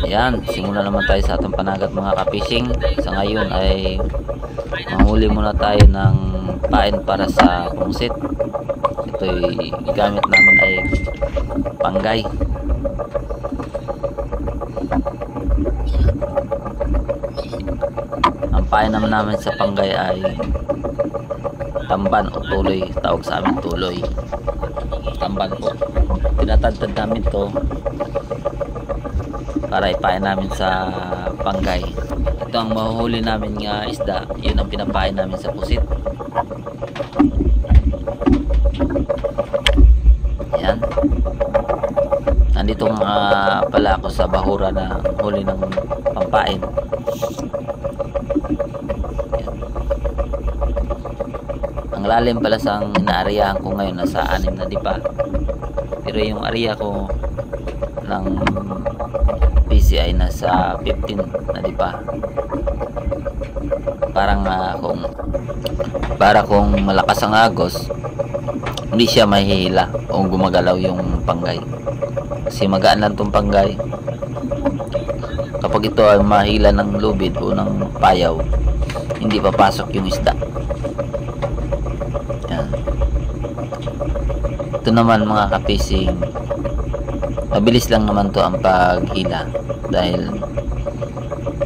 Ayan, simula naman tayo sa atong panagat mga kapising. Sa ngayon ay manghuli muna tayo ng pain para sa pungsit. Ito'y gamit namin ay panggay. Ang pain naman namin sa panggay ay tamban o tuloy. Tawag sa amin tuloy. Tamban po. Tinatadtad namin to para ipain namin sa panggay. Ito ang mahuhuli namin nga isda, yun ang pinapain namin sa pusit. Yan. Nandito nga pala ako sa bahura na huli ng pampain. Yan. Ang lalim pala sa inaariyahan ko ngayon nasa 6 na dipa, pero yung area ko ng PC ay nasa 15 na dipa. Parang para kung malakas ang agos, hindi siya mahihila o gumagalaw yung panggay, kasi magaan lang tong panggay. Kapag ito ay mahila ng lubid o ng payaw, hindi papasok yung isda. Yan. Ito naman mga kapising, mabilis lang naman to ang paghila, dahil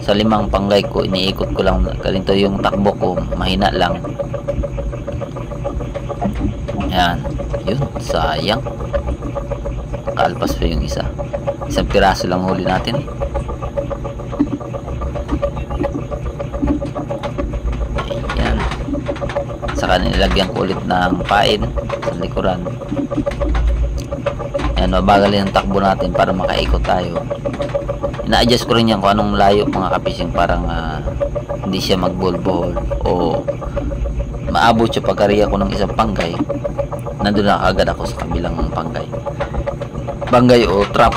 sa 5 panggay ko iniikot ko lang. Ganito yung takbo ko, mahina lang. Yan, yun, sayang, kalpas pa yung isang piraso lang huli natin. Yan, saka nilagyan ko ulit ng pain sa likuran. Yan, mabagal yung takbo natin para makaikot tayo. Ina-adjust ko rin yan kung anong layo mga kapising, parang hindi siya magbolbol o maabot siya pagkariya ko ng isang panggay. Nandun na agad ako sa kabilang panggay o trap,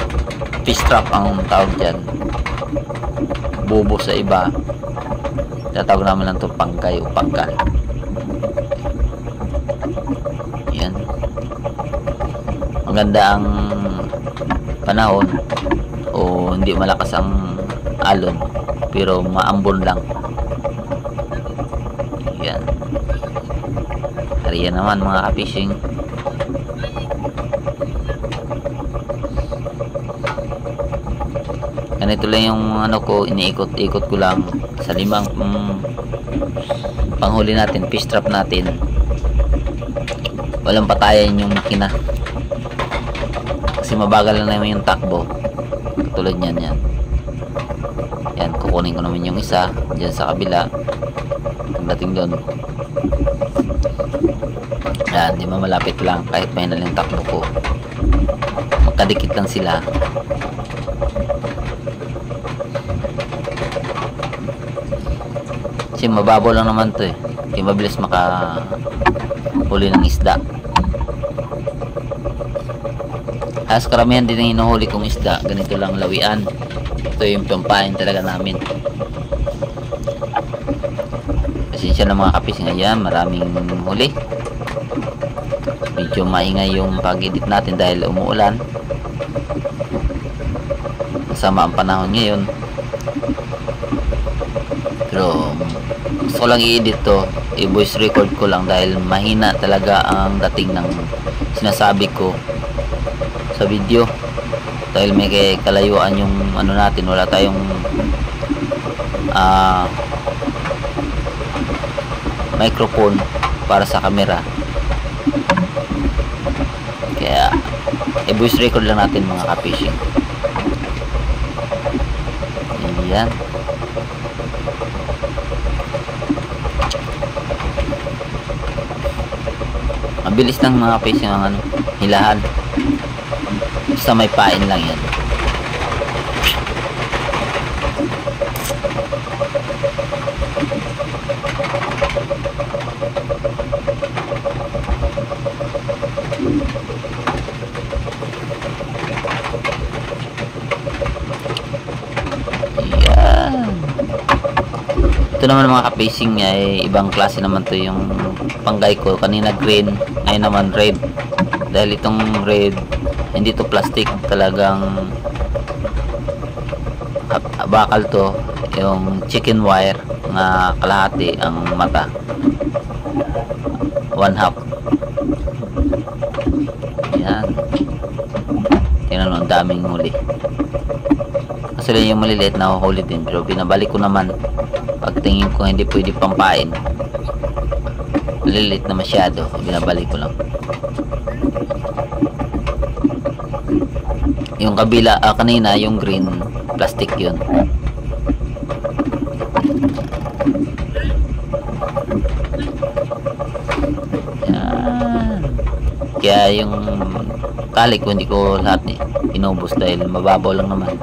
fish trap ang tawag dyan. Bobo sa iba, tatawag namin lang ito panggay o pangkal. Yan, maganda ang panahon o hindi malakas ang alon, pero maambon lang. Yan, kariya naman mga kapishing. Ganito lang yung ano ko, iniikot-ikot ko lang sa 5 panghuli natin, fish trap natin. Walang patayan yung makina kasi mabagal lang naman yung takbo. Tulad niyan, yan. Yan, kukunin ko naman yung isa dyan sa kabila. Pagdating doon, yan, di malapit lang, kahit mahina lang yung takbo ko, magkadikit lang sila. Kasi mababaw lang naman to eh, hindi mabilis makahuli ng isda. As karamihan din ang hinuhuli kong isda, ganito lang lawian. Ito yung pampain talaga namin. Pasensya na mga kapising, ayan, maraming huli. Medyo maingay yung pag-edit natin dahil umuulan. Masama ang panahon ngayon. Pero gusto ko lang i-edit to, i-voice record ko lang dahil mahina talaga ang dating ng sinasabi ko sa video, dahil may kalayuan yung ano natin, wala tayong microphone para sa camera, kaya i-voice record lang natin mga kapishing. Ayan, mabilis lang mga kapishing ang hilahan, basta may pain lang yan. Ito naman mga kapacing ay ibang klase naman to. Yung panggay ko kanina green, ngayon naman red. Dahil itong red, hindi to plastic, talagang bakal to, yung chicken wire na kalahati ang mata, 1/2. Yan, tingnan mo, ang daming huli. Actually yung maliliit na huli din, pero binabalik ko naman pagtingin ko hindi pwede pampain, maliliit na masyado, binabalik ko lang. Yung kabila, kanina yung green, plastic yun. Yan. Kaya yung tali ko hindi ko lahat inubos dahil mababaw lang naman,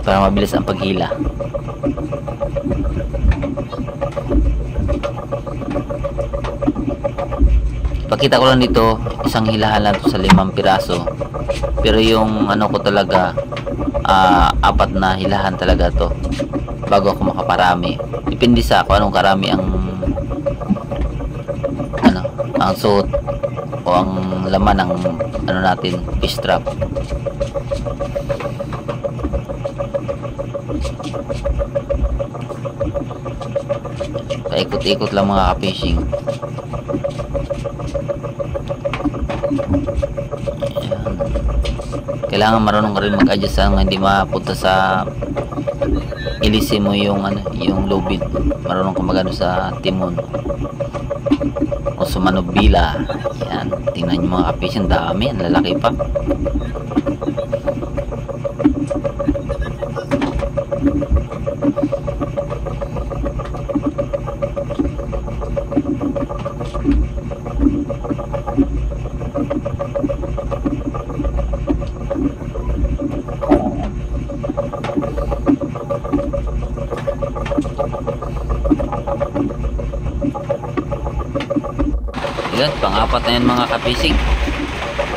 para mabilis ang paghila. Pakita ko lang dito, isang hilahan lang to sa 5 piraso, pero yung ano ko talaga, 4 na hilahan talaga to bago ako makaparami. Depende sa kung anong karami ang suot o ang laman ng natin, fish trap. Paikot-ikot lang mga ka-fishing. Kailangan marunong ka rin mag-adjust sa hindi mapunta sa ilisi mo yung yung lubid. Marunong ka magano sa timon o sumanubila. Yan, tingnan nyo mga ka-fishing, dami, ang lalaki pa. Yun, pang-apat na yun mga ka-fishing.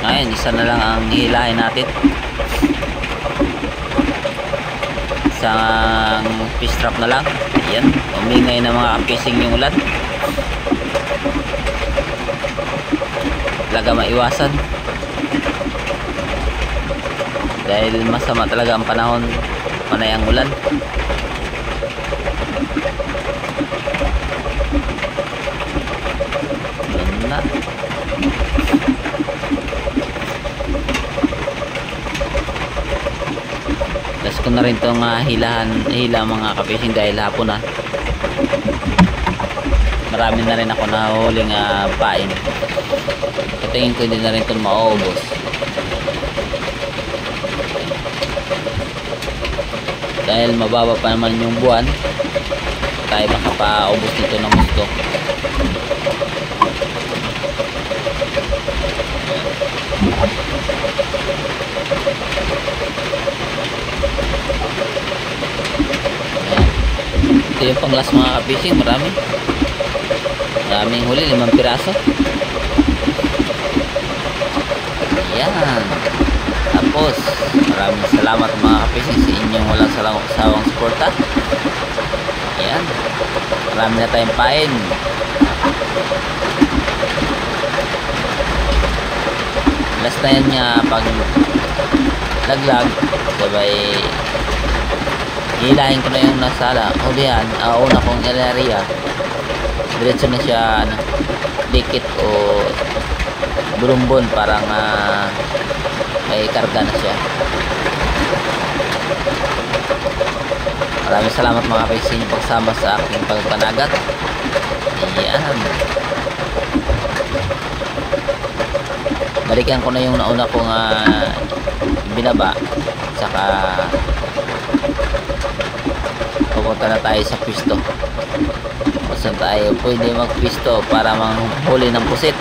Ngayon, isa na lang ang hihilahin natin. Isang fish trap na lang. Ayan, umingay na mga ka-fishing yung ulan. Talaga maiwasan. Dahil masama talaga ang panahon, panay ang ulan. Na. Last ko na rin itong hila mga ka-fishing dahil hapon na. Marami na rin ako nahuling pain. Katingin ko hindi na rin itong maubos. Dahil mababa pa naman yung buwan, tayo makapaubos nito ng gusto. Ito yung pang last mga ka-fishing, maraming huli, 5 piraso. Ayan, tapos maraming salamat mga ka-fishing sa inyong walang sawang suporta. Ayan, marami na tayong pain. Last na yan nga, pag laglag sabay hilahin ko na yung nasala hulihan, una kong area diretso na siya dikit o burumbon, parang may karga na siya. Maraming salamat mga ka-fishing pagsama sa aking pagpanagat. Ayan, balikan ko na yung nauna kong binaba, saka pupunta na tayo sa pisto. Saan tayo pwede magpisto para manghuli ng pusit.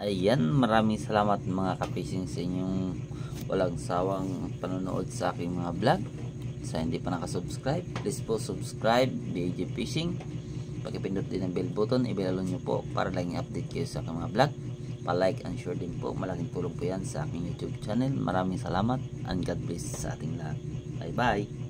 Ayan, maraming salamat mga ka-fishing sa inyong walang sawang panonood sa aking mga vlog. Sa hindi pa nakasubscribe, please po subscribe BAJ Fishing. Pakipindot din ang bell button, ibilalo nyo po para lang i-update kayo sa aking mga vlog. pa-like and share din po. Malaking tulong po yan sa aking YouTube channel. Maraming salamat and God bless sa ating lahat. Bye bye.